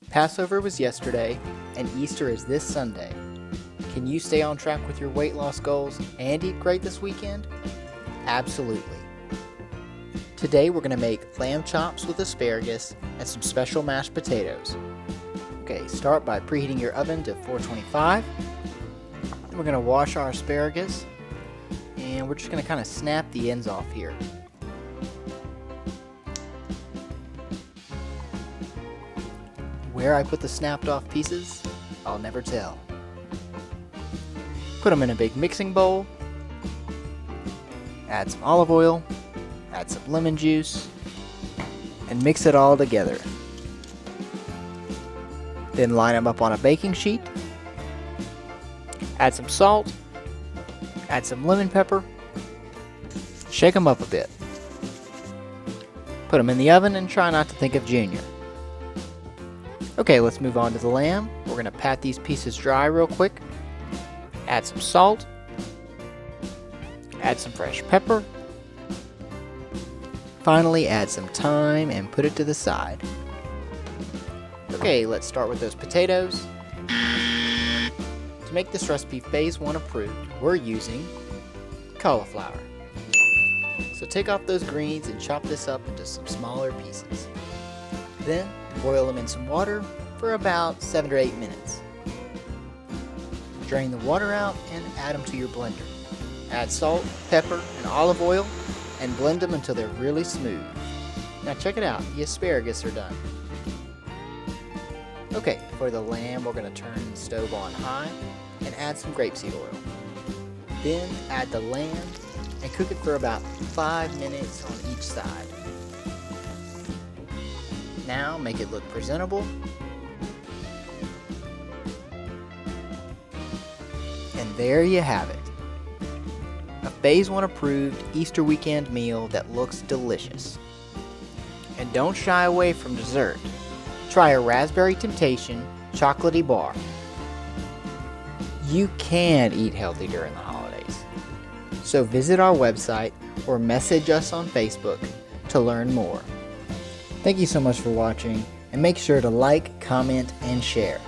Passover was yesterday, and Easter is this Sunday. Can you stay on track with your weight loss goals and eat great this weekend? Absolutely. Today we're going to make lamb chops with asparagus and some special mashed potatoes. Okay, start by preheating your oven to 425. Then we're going to wash our asparagus, and we're just going to kind of snap the ends off here. Where I put the snapped off pieces, I'll never tell. Put them in a big mixing bowl. Add some olive oil, add some lemon juice, and mix it all together. Then line them up on a baking sheet. Add some salt, add some lemon pepper, shake them up a bit. Put them in the oven and try not to think of Junior. Okay, let's move on to the lamb. We're going to pat these pieces dry real quick. Add some salt. Add some fresh pepper. Finally, add some thyme and put it to the side. Okay, let's start with those potatoes. To make this recipe Phase 1 approved, we're using cauliflower. So take off those greens and chop this up into some smaller pieces. Then boil them in some water for about 7 to 8 minutes. Drain the water out and add them to your blender. Add salt, pepper, and olive oil and blend them until they're really smooth. Now check it out, the asparagus are done. Okay, for the lamb we're going to turn the stove on high and add some grapeseed oil. Then add the lamb and cook it for about 5 minutes on each side. Now make it look presentable. And there you have it. A Phase 1 approved Easter weekend meal that looks delicious. And don't shy away from dessert. Try a Raspberry Temptation chocolatey bar. You can eat healthy during the holidays. So visit our website or message us on Facebook to learn more. Thank you so much for watching, and make sure to like, comment, and share.